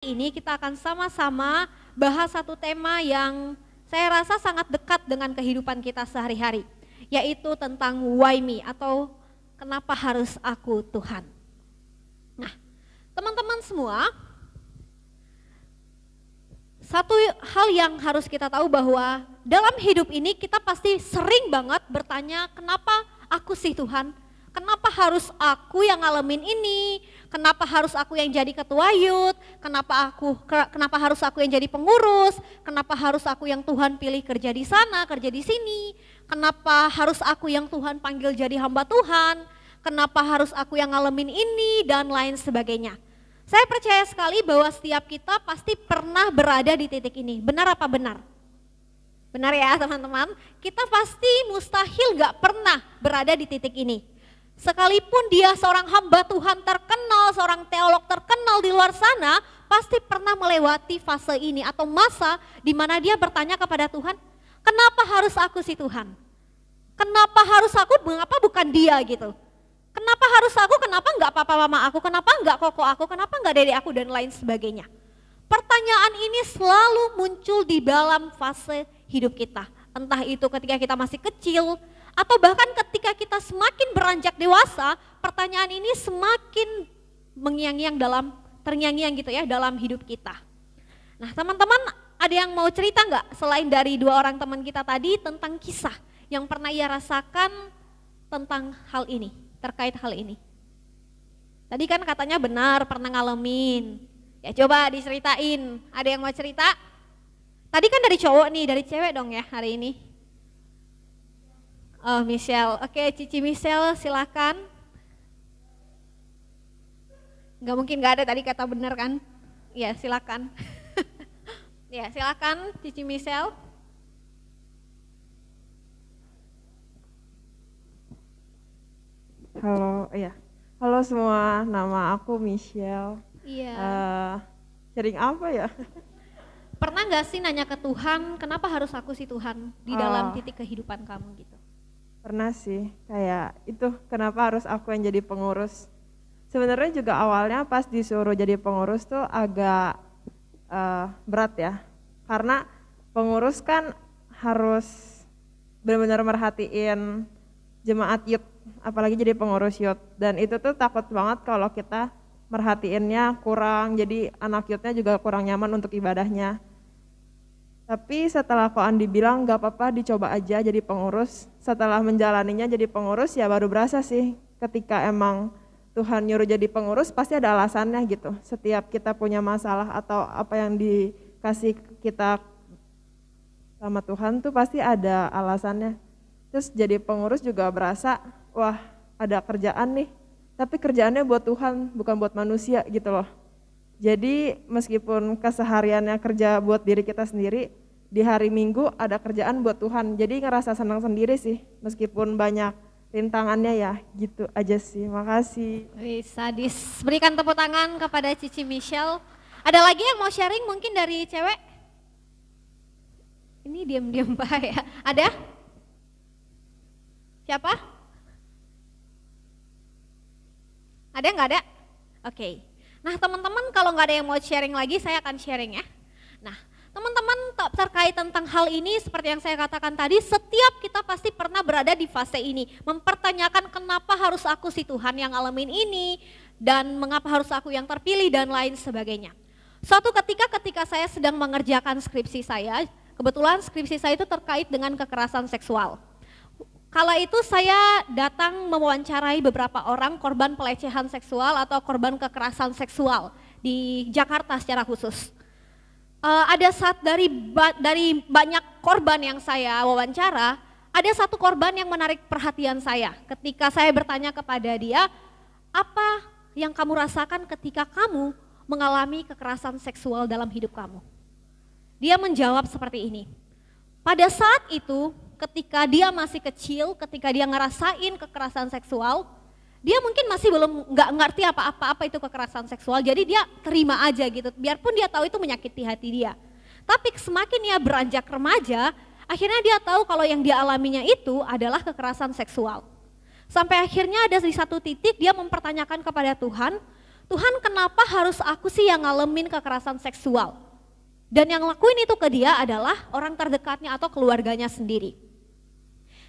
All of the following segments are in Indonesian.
Ini kita akan sama-sama bahas satu tema yang saya rasa sangat dekat dengan kehidupan kita sehari-hari, yaitu tentang why me atau kenapa harus aku Tuhan. Nah, teman-teman semua, satu hal yang harus kita tahu bahwa dalam hidup ini kita pasti sering banget bertanya, kenapa aku sih Tuhan? Kenapa harus aku yang ngalamin ini? Kenapa harus aku yang jadi ketua youth? Kenapa harus aku yang jadi pengurus? Kenapa harus aku yang Tuhan pilih kerja di sana, kerja di sini? Kenapa harus aku yang Tuhan panggil jadi hamba Tuhan? Kenapa harus aku yang ngalamin ini dan lain sebagainya? Saya percaya sekali bahwa setiap kita pasti pernah berada di titik ini. Benar apa benar? Benar ya teman-teman? Kita pasti mustahil gak pernah berada di titik ini. Sekalipun dia seorang hamba Tuhan terkenal, seorang teolog terkenal di luar sana, pasti pernah melewati fase ini atau masa di mana dia bertanya kepada Tuhan, kenapa harus aku sih Tuhan? Kenapa harus aku, mengapa bukan dia gitu? Kenapa harus aku, kenapa enggak papa mama aku, kenapa enggak koko aku, kenapa enggak dede aku dan lain sebagainya. Pertanyaan ini selalu muncul di dalam fase hidup kita. Entah itu ketika kita masih kecil, atau bahkan ketika kita semakin beranjak dewasa, pertanyaan ini semakin terngiang-ngiang gitu ya dalam hidup kita. Nah teman-teman, ada yang mau cerita nggak selain dari dua orang teman kita tadi tentang kisah yang pernah ia rasakan tentang hal ini, terkait hal ini? Tadi kan katanya benar pernah ngalamin, ya coba diceritain, ada yang mau cerita? Tadi kan dari cowok nih, dari cewek dong ya hari ini. Oh Michelle, oke Cici Michelle silakan. Gak mungkin gak ada tadi kata benar kan? Ya silakan. Ya silakan Cici Michelle. Halo semua, nama aku Michelle. Iya. Sharing apa ya? Pernah gak sih nanya ke Tuhan, kenapa harus aku sih Tuhan di dalam titik kehidupan kamu gitu? Pernah sih, kayak itu kenapa harus aku yang jadi pengurus. Sebenarnya juga awalnya pas disuruh jadi pengurus tuh agak berat ya. Karena pengurus kan harus benar-benar merhatiin jemaat youth, apalagi jadi pengurus youth. Dan itu tuh takut banget kalau kita merhatiinnya kurang, jadi anak youthnya juga kurang nyaman untuk ibadahnya. Tapi setelah Ko Andi bilang gak apa-apa dicoba aja jadi pengurus, setelah menjalaninya jadi pengurus ya baru berasa sih ketika emang Tuhan nyuruh jadi pengurus pasti ada alasannya gitu. Setiap kita punya masalah atau apa yang dikasih kita sama Tuhan tuh pasti ada alasannya. Terus jadi pengurus juga berasa wah ada kerjaan nih, tapi kerjaannya buat Tuhan bukan buat manusia gitu loh. Jadi meskipun kesehariannya kerja buat diri kita sendiri, di hari Minggu ada kerjaan buat Tuhan. Jadi ngerasa senang sendiri sih, meskipun banyak rintangannya ya, gitu aja sih. Makasih. Wih, sadis. Berikan tepuk tangan kepada Cici Michelle. Ada lagi yang mau sharing mungkin dari cewek? Ini diam-diam Pak ya. Ada? Siapa? Ada nggak ada? Oke. Nah teman-teman kalau nggak ada yang mau sharing lagi saya akan sharing ya. Nah teman-teman terkait tentang hal ini seperti yang saya katakan tadi, setiap kita pasti pernah berada di fase ini. Mempertanyakan kenapa harus aku sih Tuhan yang ngalamin ini dan mengapa harus aku yang terpilih dan lain sebagainya. Suatu ketika saya sedang mengerjakan skripsi saya, kebetulan skripsi saya itu terkait dengan kekerasan seksual. Kala itu saya datang mewawancarai beberapa orang korban pelecehan seksual atau korban kekerasan seksual di Jakarta secara khusus. Ada saat dari banyak korban yang saya wawancara, ada satu korban yang menarik perhatian saya. Ketika saya bertanya kepada dia, apa yang kamu rasakan ketika kamu mengalami kekerasan seksual dalam hidup kamu? Dia menjawab seperti ini, pada saat itu ketika dia masih kecil, ketika dia ngerasain kekerasan seksual, dia mungkin masih belum nggak ngerti apa itu kekerasan seksual, jadi dia terima aja gitu, biarpun dia tahu itu menyakiti hati dia. Tapi semakin dia beranjak remaja, akhirnya dia tahu kalau yang dia alaminya itu adalah kekerasan seksual. Sampai akhirnya ada di satu titik dia mempertanyakan kepada Tuhan, Tuhan kenapa harus aku sih yang ngalamin kekerasan seksual? Dan yang lakuin itu ke dia adalah orang terdekatnya atau keluarganya sendiri.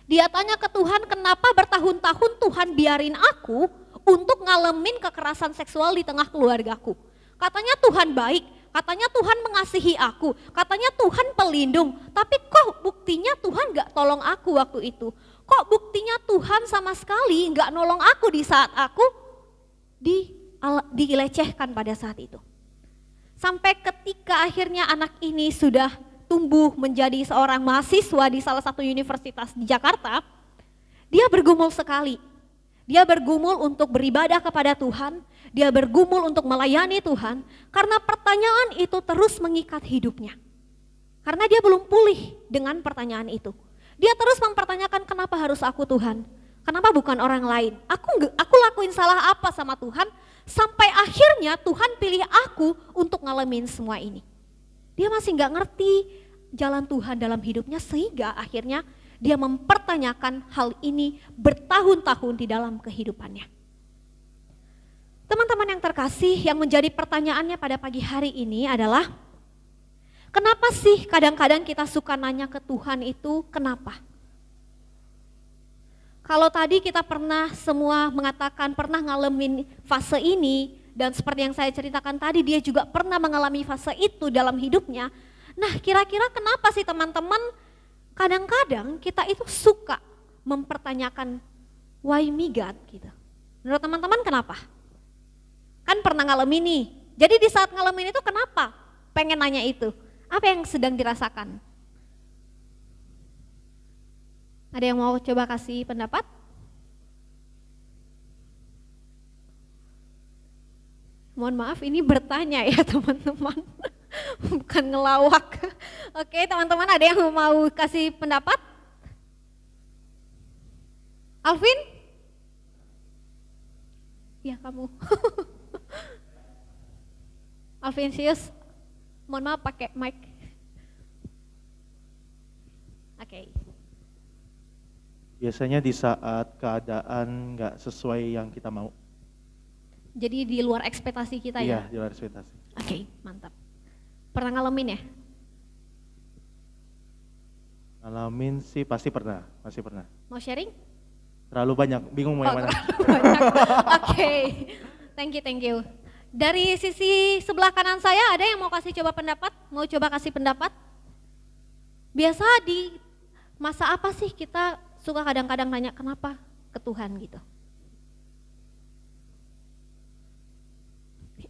Dia tanya ke Tuhan, kenapa bertahun-tahun Tuhan biarin aku untuk ngalamin kekerasan seksual di tengah keluargaku? Katanya Tuhan baik, katanya Tuhan mengasihi aku, katanya Tuhan pelindung. Tapi kok buktinya Tuhan gak tolong aku waktu itu? Kok buktinya Tuhan sama sekali gak nolong aku di saat aku dilecehkan pada saat itu? Sampai ketika akhirnya anak ini sudah tumbuh menjadi seorang mahasiswa di salah satu universitas di Jakarta, dia bergumul sekali. Dia bergumul untuk beribadah kepada Tuhan, dia bergumul untuk melayani Tuhan, karena pertanyaan itu terus mengikat hidupnya. Karena dia belum pulih dengan pertanyaan itu. Dia terus mempertanyakan, kenapa harus aku Tuhan? Kenapa bukan orang lain? Aku lakuin salah apa sama Tuhan? Sampai akhirnya Tuhan pilih aku untuk ngalamin semua ini. Dia masih gak ngerti jalan Tuhan dalam hidupnya, sehingga akhirnya dia mempertanyakan hal ini bertahun-tahun di dalam kehidupannya. Teman-teman yang terkasih, yang menjadi pertanyaannya pada pagi hari ini adalah, kenapa sih kadang-kadang kita suka nanya ke Tuhan itu kenapa? Kalau tadi kita pernah semua mengatakan pernah ngalamin fase ini, dan seperti yang saya ceritakan tadi dia juga pernah mengalami fase itu dalam hidupnya. Nah, kira-kira kenapa sih teman-teman kadang-kadang kita itu suka mempertanyakan why me God gitu. Menurut teman-teman kenapa? Kan pernah ngalamin nih, jadi di saat ngalamin itu kenapa pengen nanya itu? Apa yang sedang dirasakan? Ada yang mau coba kasih pendapat? Mohon maaf, ini bertanya ya teman-teman, bukan ngelawak. Oke teman-teman, ada yang mau kasih pendapat? Alvin? Ya kamu. Alvinsius, mohon maaf pakai mic. Oke. Biasanya di saat keadaan nggak sesuai yang kita mau. Jadi di luar ekspektasi kita ya? Iya, di luar ekspektasi. Oke, mantap. Pernah ngalamin ya? Ngalamin sih pasti pernah. Mau sharing? Terlalu banyak, bingung mau yang mana. Oke, thank you. Dari sisi sebelah kanan saya ada yang mau kasih coba pendapat? Mau coba kasih pendapat? Biasa di masa apa sih kita suka kadang-kadang nanya kenapa ke Tuhan gitu?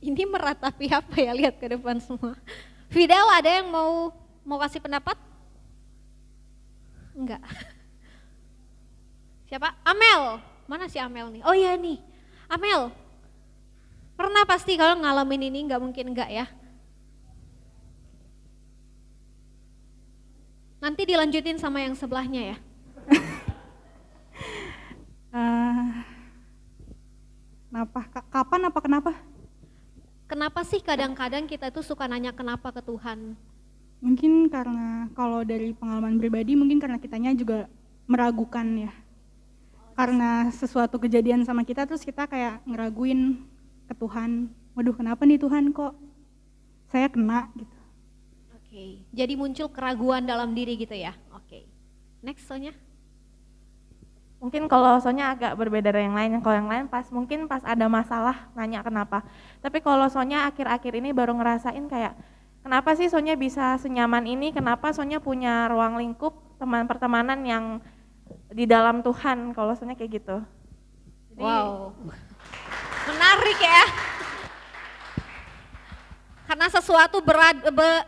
Ini meratapi apa ya, lihat ke depan semua. Fidel, ada yang mau kasih pendapat? Enggak. Siapa? Amel. Mana si Amel nih? Oh iya nih. Amel. Pernah pasti kalau ngalamin ini, enggak mungkin enggak ya. Nanti dilanjutin sama yang sebelahnya ya. Kapan apa kenapa? Kenapa sih kadang-kadang kita itu suka nanya kenapa ke Tuhan? Mungkin karena kalau dari pengalaman pribadi mungkin karena kitanya juga meragukan ya. Karena sesuatu kejadian sama kita terus kita kayak ngeraguin ke Tuhan. Waduh, kenapa nih Tuhan kok saya kena gitu. Oke, jadi muncul keraguan dalam diri gitu ya. Oke. Next Sonya. Mungkin kalau Sonya agak berbeda dari yang lain. Kalau yang lain mungkin pas ada masalah nanya kenapa. Tapi kalau Sonya akhir-akhir ini baru ngerasain kayak kenapa sih Sonya bisa senyaman ini? Kenapa Sonya punya ruang lingkup teman pertemanan yang di dalam Tuhan? Kalau Sonya kayak gitu. Jadi, wow, menarik ya. Karena sesuatu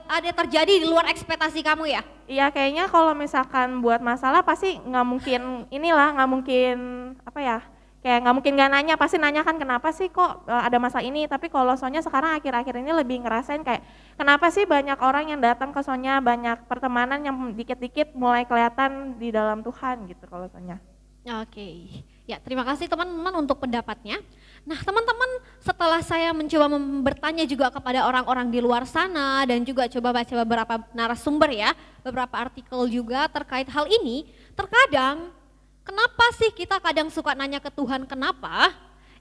ada terjadi di luar ekspektasi kamu ya? Iya, kayaknya kalau misalkan buat masalah pasti nggak mungkin kayak nggak mungkin nggak nanya, pasti nanya kan kenapa sih kok ada masalah ini. Tapi kalau Sonya sekarang akhir-akhir ini lebih ngerasain kayak kenapa sih banyak orang yang datang ke Sonya, banyak pertemanan yang dikit-dikit mulai kelihatan di dalam Tuhan gitu kalau Sonya. Oke, ya terima kasih teman-teman untuk pendapatnya. Nah teman-teman, setelah saya mencoba bertanya juga kepada orang-orang di luar sana dan juga coba baca beberapa narasumber ya, beberapa artikel juga terkait hal ini, terkadang kenapa sih kita kadang suka nanya ke Tuhan kenapa?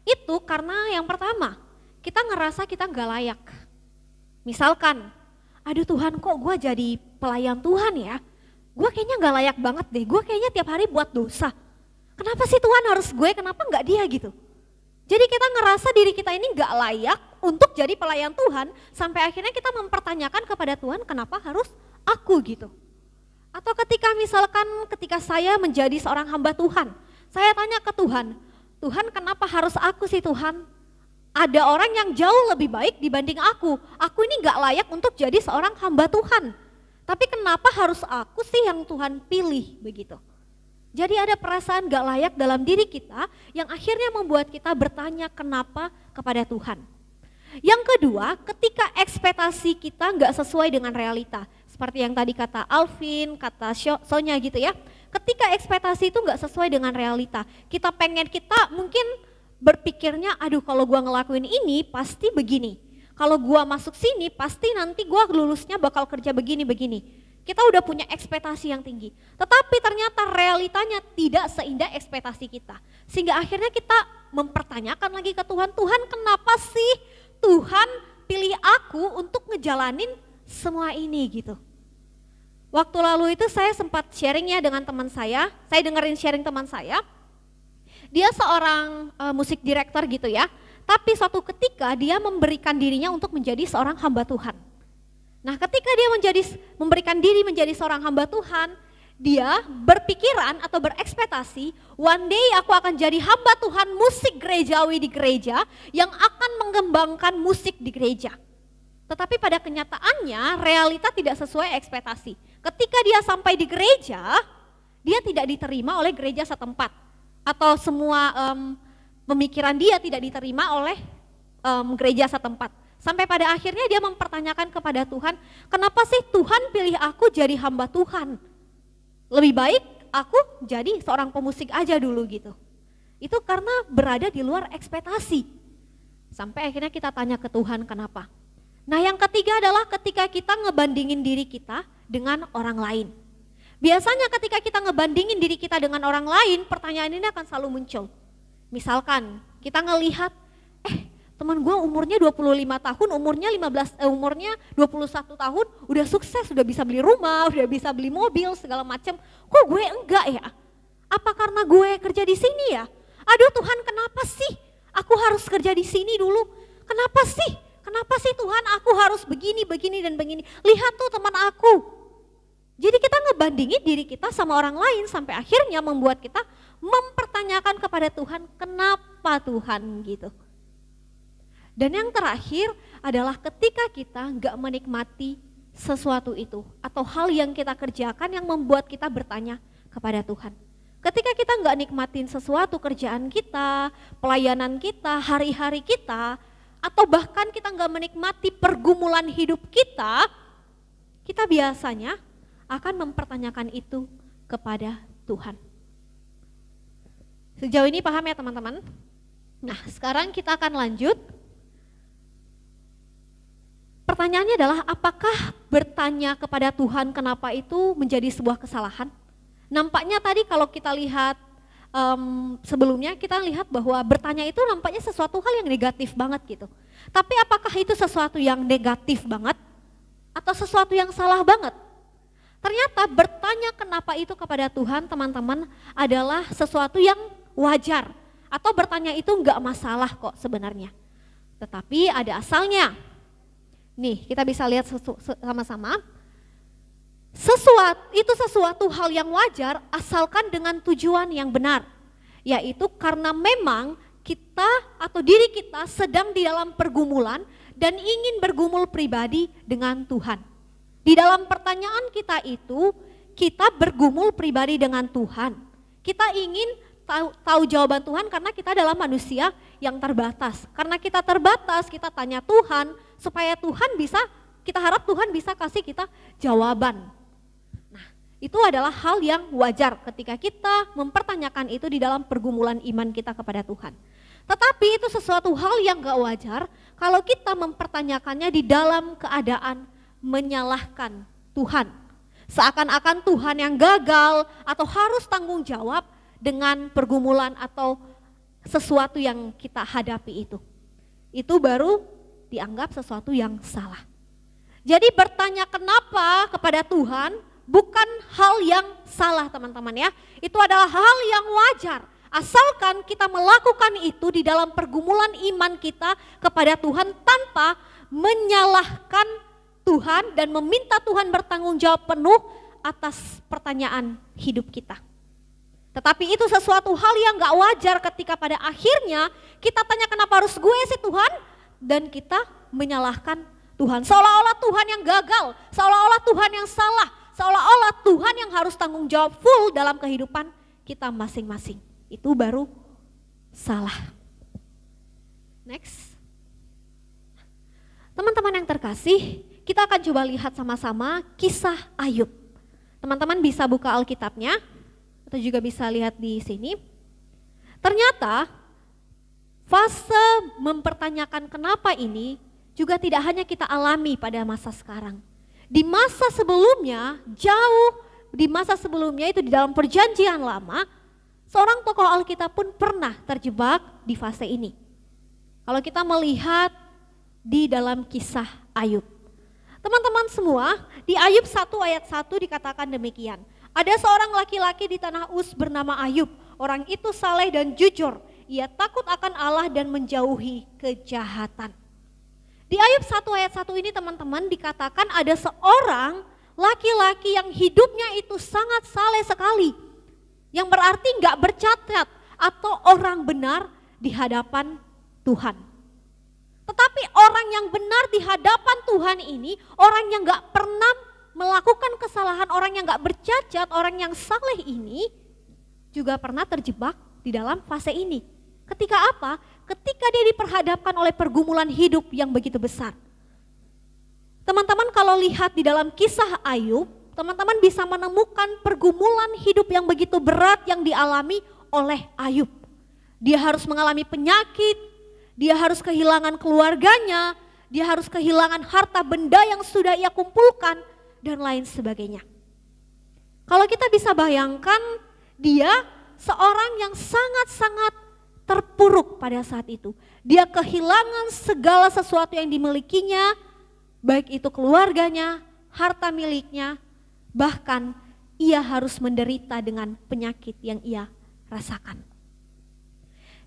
Itu karena yang pertama, kita ngerasa kita nggak layak. Misalkan, aduh Tuhan kok gue jadi pelayan Tuhan ya, gue kayaknya nggak layak banget deh, gue kayaknya tiap hari buat dosa. Kenapa sih Tuhan harus gue, kenapa nggak dia gitu? Jadi kita ngerasa diri kita ini nggak layak untuk jadi pelayan Tuhan, sampai akhirnya kita mempertanyakan kepada Tuhan kenapa harus aku gitu. Atau ketika saya menjadi seorang hamba Tuhan, saya tanya ke Tuhan, Tuhan kenapa harus aku sih Tuhan? Ada orang yang jauh lebih baik dibanding aku ini nggak layak untuk jadi seorang hamba Tuhan. Tapi kenapa harus aku sih yang Tuhan pilih begitu? Jadi ada perasaan gak layak dalam diri kita yang akhirnya membuat kita bertanya kenapa kepada Tuhan. Yang kedua, ketika ekspektasi kita gak sesuai dengan realita. Seperti yang tadi kata Alvin, kata Sonya gitu ya. Ketika ekspektasi itu gak sesuai dengan realita, kita mungkin berpikirnya, aduh kalau gua ngelakuin ini pasti begini. Kalau gua masuk sini pasti nanti gua lulusnya bakal kerja begini-begini. Kita udah punya ekspektasi yang tinggi, tetapi ternyata realitanya tidak seindah ekspektasi kita. Sehingga akhirnya kita mempertanyakan lagi ke Tuhan, Tuhan kenapa sih Tuhan pilih aku untuk ngejalanin semua ini gitu. Waktu lalu itu saya sempat sharing ya dengan teman saya dengerin sharing teman saya. Dia seorang musik director gitu ya, tapi suatu ketika dia memberikan dirinya untuk menjadi seorang hamba Tuhan. Nah ketika dia memberikan diri menjadi seorang hamba Tuhan, dia berpikiran atau berekspektasi, one day aku akan jadi hamba Tuhan musik gerejawi di gereja yang akan mengembangkan musik di gereja. Tetapi pada kenyataannya realita tidak sesuai ekspektasi. Ketika dia sampai di gereja, dia tidak diterima oleh gereja setempat. Atau semua pemikiran dia tidak diterima oleh gereja setempat. Sampai pada akhirnya dia mempertanyakan kepada Tuhan, kenapa sih Tuhan pilih aku jadi hamba Tuhan? Lebih baik aku jadi seorang pemusik aja dulu gitu. Itu karena berada di luar ekspektasi. Sampai akhirnya kita tanya ke Tuhan kenapa. Nah yang ketiga adalah ketika kita ngebandingin diri kita dengan orang lain. Biasanya ketika kita ngebandingin diri kita dengan orang lain, pertanyaan ini akan selalu muncul. Misalkan kita ngelihat, teman gue umurnya 25 tahun, umurnya 21 tahun, udah sukses, udah bisa beli rumah, udah bisa beli mobil, segala macam. Kok gue enggak ya? Apa karena gue kerja di sini ya? Aduh Tuhan kenapa sih aku harus kerja di sini dulu? Kenapa sih? Kenapa sih Tuhan aku harus begini, begini, dan begini? Lihat tuh teman aku. Jadi kita ngebandingin diri kita sama orang lain sampai akhirnya membuat kita mempertanyakan kepada Tuhan, kenapa Tuhan gitu. Dan yang terakhir adalah ketika kita nggak menikmati sesuatu itu atau hal yang kita kerjakan yang membuat kita bertanya kepada Tuhan. Ketika kita nggak nikmatin sesuatu kerjaan kita, pelayanan kita, hari-hari kita, atau bahkan kita nggak menikmati pergumulan hidup kita biasanya akan mempertanyakan itu kepada Tuhan. Sejauh ini paham ya teman-teman? Nah sekarang kita akan lanjut. Pertanyaannya adalah apakah bertanya kepada Tuhan kenapa itu menjadi sebuah kesalahan? Nampaknya tadi kalau kita lihat sebelumnya kita lihat bahwa bertanya itu nampaknya sesuatu hal yang negatif banget gitu. Tapi apakah itu sesuatu yang negatif banget atau sesuatu yang salah banget? Ternyata bertanya kenapa itu kepada Tuhan teman-teman adalah sesuatu yang wajar. Atau bertanya itu enggak masalah kok sebenarnya. Tetapi ada asalnya. Nih, kita bisa lihat sama-sama. Sesuatu hal yang wajar asalkan dengan tujuan yang benar. Yaitu karena memang kita atau diri kita sedang di dalam pergumulan dan ingin bergumul pribadi dengan Tuhan. Di dalam pertanyaan kita itu, kita bergumul pribadi dengan Tuhan. Kita ingin tahu jawaban Tuhan karena kita adalah manusia yang terbatas. Karena kita terbatas, kita tanya Tuhan supaya kita harap Tuhan bisa kasih kita jawaban. Nah, itu adalah hal yang wajar ketika kita mempertanyakan itu di dalam pergumulan iman kita kepada Tuhan. Tetapi itu sesuatu hal yang gak wajar kalau kita mempertanyakannya di dalam keadaan menyalahkan Tuhan. Seakan-akan Tuhan yang gagal atau harus tanggung jawab dengan pergumulan atau sesuatu yang kita hadapi itu. itu baru dianggap sesuatu yang salah. Jadi bertanya kenapa kepada Tuhan bukan hal yang salah teman-teman ya. Itu adalah hal yang wajar. Asalkan kita melakukan itu di dalam pergumulan iman kita kepada Tuhan tanpa menyalahkan Tuhan dan meminta Tuhan bertanggung jawab penuh atas pertanyaan hidup kita. Tetapi itu sesuatu hal yang gak wajar ketika pada akhirnya kita tanya kenapa harus gue sih Tuhan, dan kita menyalahkan Tuhan. Seolah-olah Tuhan yang gagal, seolah-olah Tuhan yang salah, seolah-olah Tuhan yang harus tanggung jawab full dalam kehidupan kita masing-masing. Itu baru salah. Next. Teman-teman yang terkasih, kita akan coba lihat sama-sama kisah Ayub. Teman-teman bisa buka Alkitabnya atau juga bisa lihat di sini. Ternyata fase mempertanyakan kenapa ini juga tidak hanya kita alami pada masa sekarang. Di masa sebelumnya, jauh di masa sebelumnya itu di dalam perjanjian lama, seorang tokoh Alkitab pun pernah terjebak di fase ini. Kalau kita melihat di dalam kisah Ayub. Teman-teman semua, di Ayub 1 ayat 1 dikatakan demikian. Ada seorang laki-laki di tanah Uz bernama Ayub. Orang itu saleh dan jujur. Ia takut akan Allah dan menjauhi kejahatan. Di Ayub 1 ayat 1 ini teman-teman dikatakan ada seorang laki-laki yang hidupnya itu sangat saleh sekali. Yang berarti gak bercacat atau orang benar di hadapan Tuhan. Tetapi orang yang benar di hadapan Tuhan ini, orang yang gak pernah melakukan kesalahan, orang yang gak bercacat, orang yang saleh ini juga pernah terjebak di dalam fase ini. Ketika apa? Ketika dia diperhadapkan oleh pergumulan hidup yang begitu besar. Teman-teman kalau lihat di dalam kisah Ayub, teman-teman bisa menemukan pergumulan hidup yang begitu berat yang dialami oleh Ayub. Dia harus mengalami penyakit, dia harus kehilangan keluarganya, dia harus kehilangan harta benda yang sudah ia kumpulkan, dan lain sebagainya. Kalau kita bisa bayangkan, dia seorang yang sangat-sangat terpuruk pada saat itu. Dia kehilangan segala sesuatu yang dimilikinya, baik itu keluarganya, harta miliknya, bahkan ia harus menderita dengan penyakit yang ia rasakan.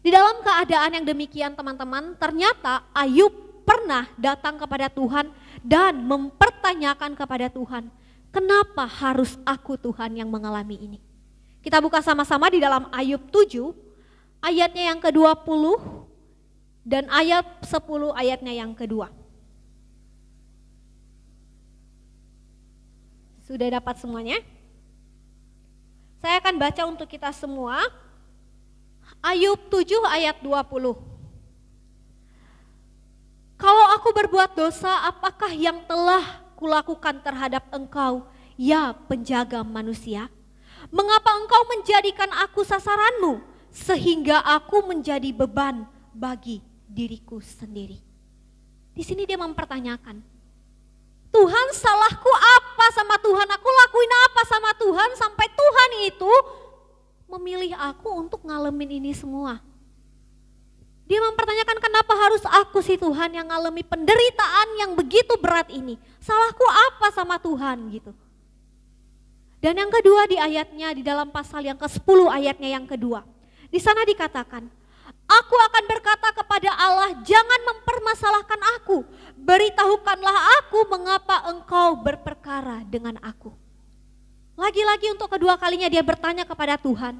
Di dalam keadaan yang demikian teman-teman, ternyata Ayub pernah datang kepada Tuhan dan mempertanyakan kepada Tuhan, kenapa harus aku Tuhan yang mengalami ini? Kita buka sama-sama di dalam Ayub 7, ayatnya yang ke-20 dan ayat 10 ayatnya yang kedua. Sudah dapat semuanya? Saya akan baca untuk kita semua. Ayub 7 ayat 20. Kalau aku berbuat dosa, apakah yang telah kulakukan terhadap engkau, ya penjaga manusia? Mengapa engkau menjadikan aku sasaranmu, sehingga aku menjadi beban bagi diriku sendiri? Di sini dia mempertanyakan, Tuhan salahku apa sama Tuhan? Aku lakuin apa sama Tuhan sampai Tuhan itu memilih aku untuk ngalamin ini semua? Dia mempertanyakan kenapa harus aku sih Tuhan yang ngalami penderitaan yang begitu berat ini? Salahku apa sama Tuhan gitu. Dan yang kedua di ayatnya di dalam pasal yang ke-10 ayatnya yang kedua. Di sana dikatakan, aku akan berkata kepada Allah, jangan mempermasalahkan aku. Beritahukanlah aku mengapa engkau berperkara dengan aku. Lagi-lagi untuk kedua kalinya dia bertanya kepada Tuhan,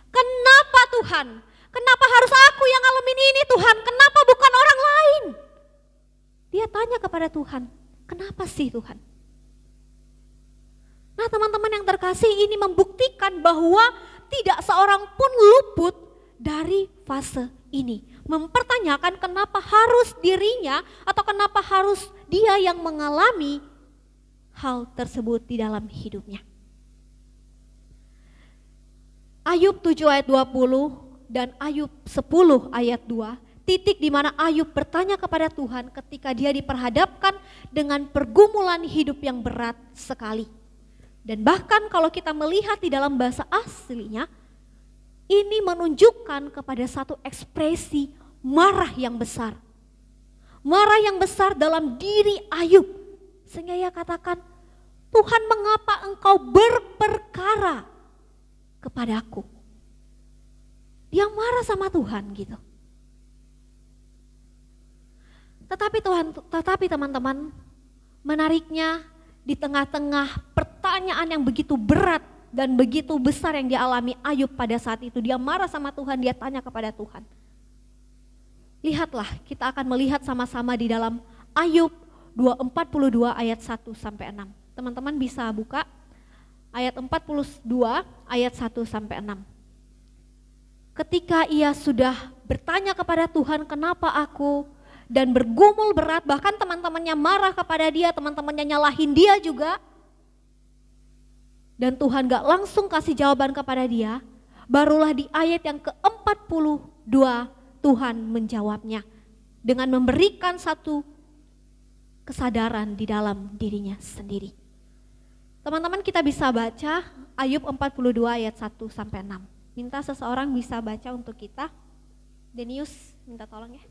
kenapa Tuhan? Kenapa harus aku yang ngalamin ini Tuhan? Kenapa bukan orang lain? Dia tanya kepada Tuhan, kenapa sih Tuhan? Nah teman-teman yang terkasih, ini membuktikan bahwa tidak seorang pun luput dari fase ini. Mempertanyakan kenapa harus dirinya atau kenapa harus dia yang mengalami hal tersebut di dalam hidupnya. Ayub 7 ayat 20 dan Ayub 10 ayat 2, titik di mana Ayub bertanya kepada Tuhan ketika dia diperhadapkan dengan pergumulan hidup yang berat sekali. Dan bahkan kalau kita melihat di dalam bahasa aslinya, ini menunjukkan kepada satu ekspresi marah yang besar. marah yang besar dalam diri Ayub. Sehingga ia katakan, Tuhan mengapa engkau berperkara kepadaku? Dia marah sama Tuhan gitu. Tetapi teman-teman, menariknya di tengah-tengah pertanyaan yang begitu berat dan begitu besar yang dialami Ayub pada saat itu, dia marah sama Tuhan, dia tanya kepada Tuhan. Lihatlah, kita akan melihat sama-sama di dalam Ayub 42 ayat 1 sampai 6. Teman-teman bisa buka ayat 42 ayat 1 sampai 6. Ketika ia sudah bertanya kepada Tuhan, kenapa aku, dan bergumul berat, bahkan teman-temannya marah kepada dia, teman-temannya nyalahin dia juga, dan Tuhan gak langsung kasih jawaban kepada dia, barulah di ayat yang ke-42 Tuhan menjawabnya dengan memberikan satu kesadaran di dalam dirinya sendiri. Teman-teman, kita bisa baca Ayub 42 ayat 1 sampai 6. Minta seseorang bisa baca untuk kita. Denius, minta tolong ya.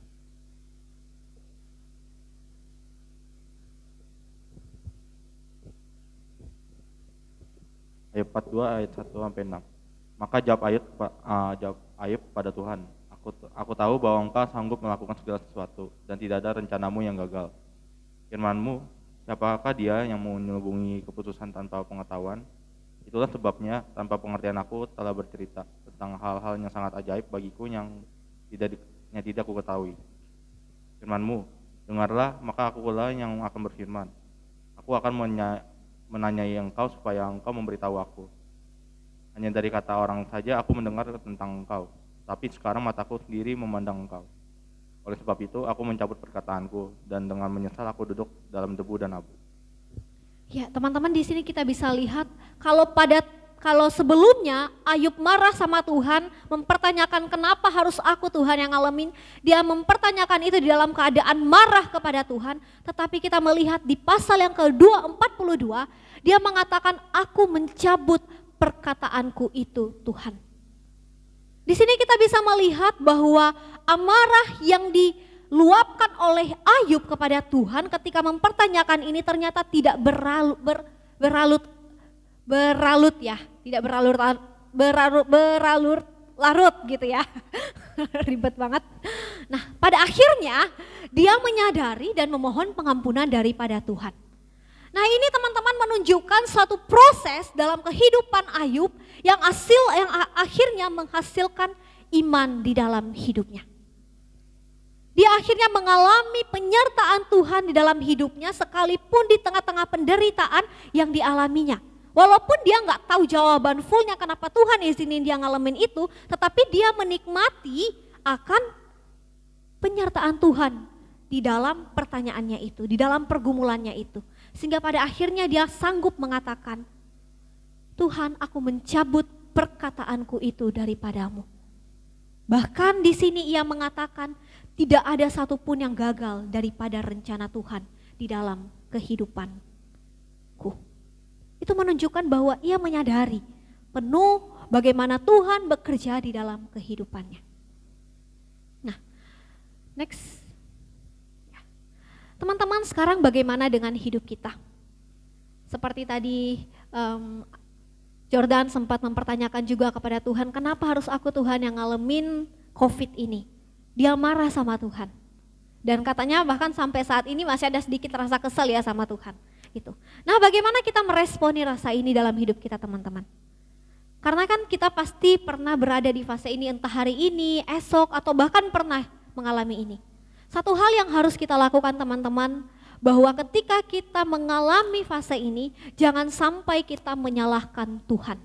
Ayub 42 ayat 1 sampai 6. Maka jawab Ayub pada Tuhan, aku tahu bahwa engkau sanggup melakukan segala sesuatu dan tidak ada rencanamu yang gagal. Firman-Mu, siapakah dia yang menyelubungi keputusan tanpa pengetahuan? Itulah sebabnya tanpa pengertian aku telah bercerita tentang hal-hal yang sangat ajaib bagiku yang tidak ku ketahui. Firman-Mu, dengarlah, maka akulah yang akan berfirman. Aku akan menanyai engkau supaya engkau memberitahu aku. Hanya dari kata orang saja aku mendengar tentang engkau, tapi sekarang mataku sendiri memandang engkau. Oleh sebab itu aku mencabut perkataanku dan dengan menyesal aku duduk dalam debu dan abu. Ya, teman-teman, di sini kita bisa lihat kalau sebelumnya Ayub marah sama Tuhan, mempertanyakan kenapa harus aku Tuhan yang ngalamin, dia mempertanyakan itu di dalam keadaan marah kepada Tuhan. Tetapi kita melihat di pasal yang ke-42, dia mengatakan, aku mencabut perkataanku itu Tuhan. Di sini kita bisa melihat bahwa amarah yang diluapkan oleh Ayub kepada Tuhan ketika mempertanyakan ini ternyata tidak berlarut ya, tidak berlarut gitu ya. Ribet banget. Nah, pada akhirnya dia menyadari dan memohon pengampunan daripada Tuhan. Nah, ini teman-teman menunjukkan suatu proses dalam kehidupan Ayub yang akhirnya menghasilkan iman di dalam hidupnya. Dia akhirnya mengalami penyertaan Tuhan di dalam hidupnya sekalipun di tengah-tengah penderitaan yang dialaminya. Walaupun dia nggak tahu jawaban fullnya kenapa Tuhan izinin dia ngalamin itu, tetapi dia menikmati akan penyertaan Tuhan di dalam pertanyaannya itu, di dalam pergumulannya itu. Sehingga pada akhirnya dia sanggup mengatakan, Tuhan, aku mencabut perkataanku itu daripadamu. Bahkan di sini ia mengatakan, tidak ada satupun yang gagal daripada rencana Tuhan di dalam kehidupanku. Itu menunjukkan bahwa ia menyadari penuh bagaimana Tuhan bekerja di dalam kehidupannya. Nah, next. Teman-teman, sekarang bagaimana dengan hidup kita? Seperti tadi Jordan sempat mempertanyakan juga kepada Tuhan, kenapa harus aku Tuhan yang ngalamin COVID ini? Dia marah sama Tuhan. Dan katanya bahkan sampai saat ini masih ada sedikit rasa kesal ya sama Tuhan. Gitu. Nah, bagaimana kita meresponi rasa ini dalam hidup kita, teman-teman? Karena kan kita pasti pernah berada di fase ini, entah hari ini, esok, atau bahkan pernah mengalami ini. Satu hal yang harus kita lakukan, teman-teman, bahwa ketika kita mengalami fase ini, jangan sampai kita menyalahkan Tuhan.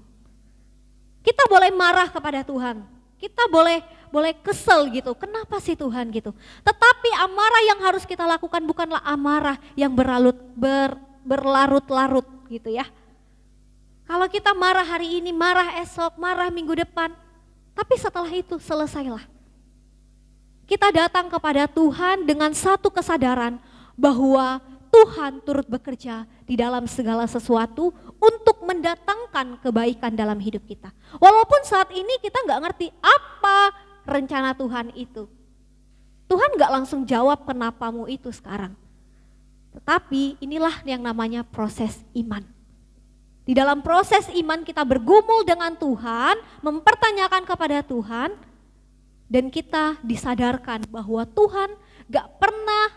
Kita boleh marah kepada Tuhan, kita boleh kesel gitu, kenapa sih Tuhan gitu. Tetapi amarah yang harus kita lakukan bukanlah amarah yang berlarut-larut gitu ya. Kalau kita marah hari ini, marah esok, marah minggu depan, tapi setelah itu selesailah. Kita datang kepada Tuhan dengan satu kesadaran bahwa Tuhan turut bekerja di dalam segala sesuatu untuk mendatangkan kebaikan dalam hidup kita. Walaupun saat ini kita nggak ngerti apa rencana Tuhan itu. Tuhan gak langsung jawab kenapamu itu sekarang. Tetapi inilah yang namanya proses iman. Di dalam proses iman kita bergumul dengan Tuhan, mempertanyakan kepada Tuhan, dan kita disadarkan bahwa Tuhan gak pernah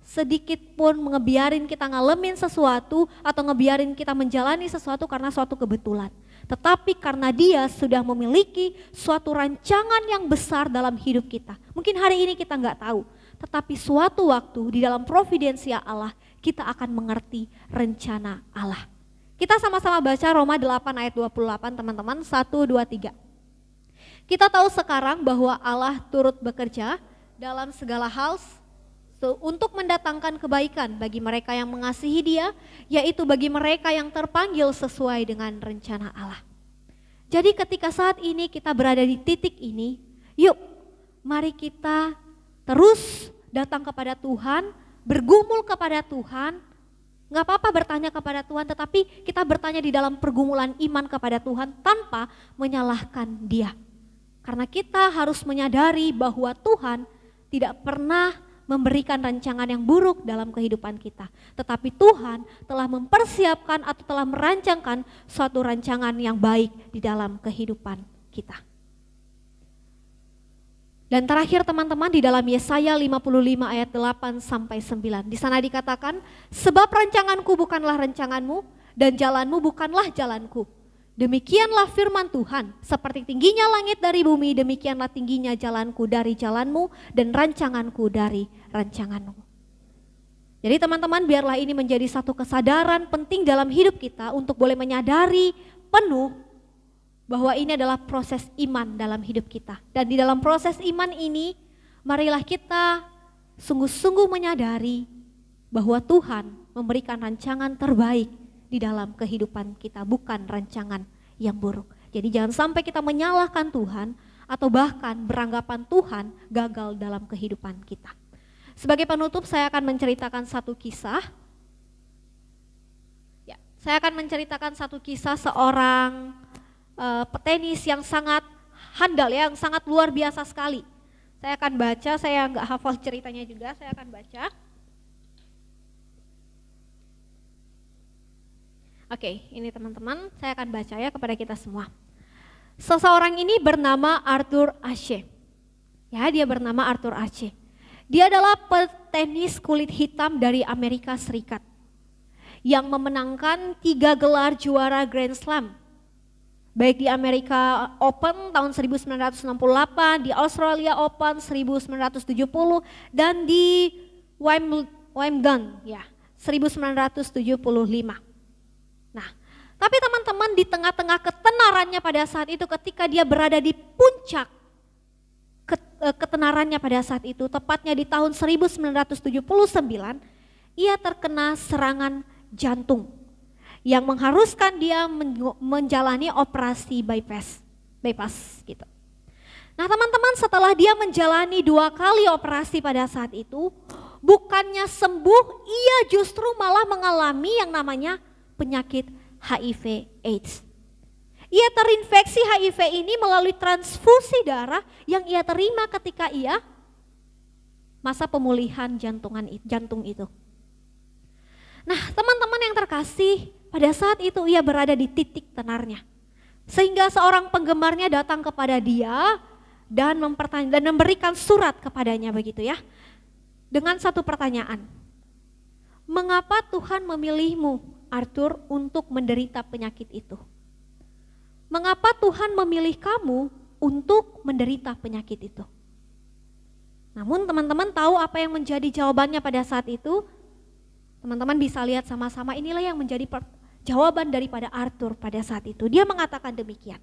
sedikit pun ngebiarin kita ngalamin sesuatu atau ngebiarin kita menjalani sesuatu karena suatu kebetulan. Tetapi karena Dia sudah memiliki suatu rancangan yang besar dalam hidup kita. Mungkin hari ini kita nggak tahu, tetapi suatu waktu di dalam providensia Allah kita akan mengerti rencana Allah. Kita sama-sama baca Roma 8 ayat 28 teman-teman, 1, 2, 3. Kita tahu sekarang bahwa Allah turut bekerja dalam segala hal untuk mendatangkan kebaikan bagi mereka yang mengasihi Dia, yaitu bagi mereka yang terpanggil sesuai dengan rencana Allah. Jadi ketika saat ini kita berada di titik ini, yuk mari kita terus datang kepada Tuhan, bergumul kepada Tuhan. Gak apa-apa bertanya kepada Tuhan, tetapi kita bertanya di dalam pergumulan iman kepada Tuhan tanpa menyalahkan Dia. Karena kita harus menyadari bahwa Tuhan tidak pernah memberikan rancangan yang buruk dalam kehidupan kita. Tetapi Tuhan telah mempersiapkan atau telah merancangkan suatu rancangan yang baik di dalam kehidupan kita. Dan terakhir teman-teman di dalam Yesaya 55 ayat 8 sampai 9. Di sana dikatakan, sebab rancanganku bukanlah rancanganmu dan jalanmu bukanlah jalanku. Demikianlah firman Tuhan, seperti tingginya langit dari bumi, demikianlah tingginya jalanku dari jalanmu dan rancanganku dari rancanganmu. Jadi teman-teman, biarlah ini menjadi satu kesadaran penting dalam hidup kita untuk boleh menyadari penuh bahwa ini adalah proses iman dalam hidup kita. Dan di dalam proses iman ini, marilah kita sungguh-sungguh menyadari bahwa Tuhan memberikan rancangan terbaik di dalam kehidupan kita, bukan rancangan yang buruk. Jadi jangan sampai kita menyalahkan Tuhan atau bahkan beranggapan Tuhan gagal dalam kehidupan kita. Sebagai penutup saya akan menceritakan satu kisah. Ya, saya akan menceritakan satu kisah seorang petenis yang sangat handal ya, yang sangat luar biasa sekali. Saya akan baca, saya nggak hafal ceritanya juga, saya akan baca. Oke, ini teman-teman, saya akan baca ya kepada kita semua. Seseorang ini bernama Arthur Ashe. Ya, dia bernama Arthur Ashe. Dia adalah petenis kulit hitam dari Amerika Serikat yang memenangkan 3 gelar juara Grand Slam. Baik di Amerika Open tahun 1968, di Australia Open 1970, dan di Wimbledon ya 1975. Nah, tapi teman-teman di tengah-tengah ketenarannya pada saat itu, ketika dia berada di puncak ketenarannya pada saat itu, tepatnya di tahun 1979, ia terkena serangan jantung yang mengharuskan dia menjalani operasi bypass gitu. Nah teman-teman, setelah dia menjalani 2 kali operasi pada saat itu, bukannya sembuh, ia justru malah mengalami yang namanya penyakit HIV AIDS. Ia terinfeksi HIV ini melalui transfusi darah yang ia terima ketika ia masa pemulihan jantung itu. Nah teman-teman yang terkasih, pada saat itu ia berada di titik tenarnya. Sehingga seorang penggemarnya datang kepada dia dan memberikan surat kepadanya begitu ya. Dengan satu pertanyaan. Mengapa Tuhan memilihmu, Arthur, untuk menderita penyakit itu? Mengapa Tuhan memilih kamu untuk menderita penyakit itu? Namun teman-teman tahu apa yang menjadi jawabannya pada saat itu? Teman-teman bisa lihat sama-sama, inilah yang menjadi jawaban daripada Arthur pada saat itu. Dia mengatakan demikian.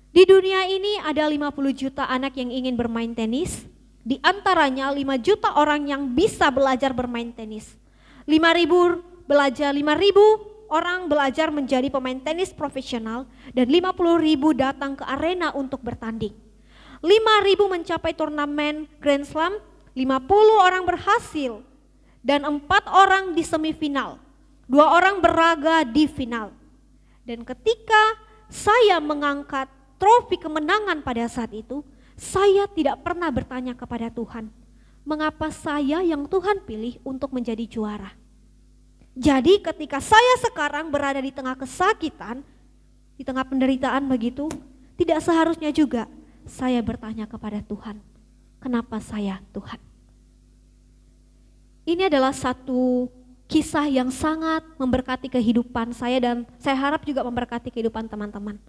Di dunia ini ada 50 juta anak yang ingin bermain tenis. Di antaranya 5 juta orang yang bisa belajar bermain tenis. 5.000 orang belajar menjadi pemain tenis profesional dan 50.000 datang ke arena untuk bertanding. 5.000 mencapai turnamen Grand Slam, 50 orang berhasil dan 4 orang di semifinal. 2 orang berlaga di final. Dan ketika saya mengangkat trofi kemenangan pada saat itu, saya tidak pernah bertanya kepada Tuhan, mengapa saya yang Tuhan pilih untuk menjadi juara. Jadi ketika saya sekarang berada di tengah kesakitan, di tengah penderitaan begitu, tidak seharusnya juga saya bertanya kepada Tuhan, kenapa saya Tuhan? Ini adalah satu kisah yang sangat memberkati kehidupan saya dan saya harap juga memberkati kehidupan teman-teman.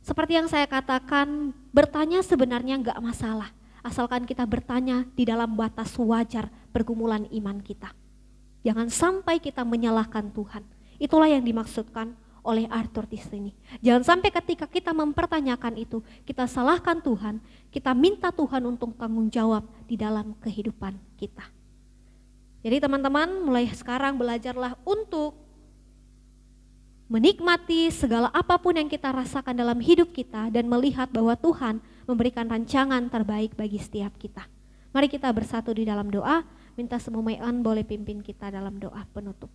Seperti yang saya katakan, bertanya sebenarnya enggak masalah, asalkan kita bertanya di dalam batas wajar pergumulan iman kita. Jangan sampai kita menyalahkan Tuhan. Itulah yang dimaksudkan oleh Arthur di sini. Jangan sampai ketika kita mempertanyakan itu, kita salahkan Tuhan, kita minta Tuhan untuk tanggung jawab di dalam kehidupan kita. Jadi teman-teman, mulai sekarang belajarlah untuk menikmati segala apapun yang kita rasakan dalam hidup kita dan melihat bahwa Tuhan memberikan rancangan terbaik bagi setiap kita. Mari kita bersatu di dalam doa, minta semua Mayan boleh pimpin kita dalam doa penutup.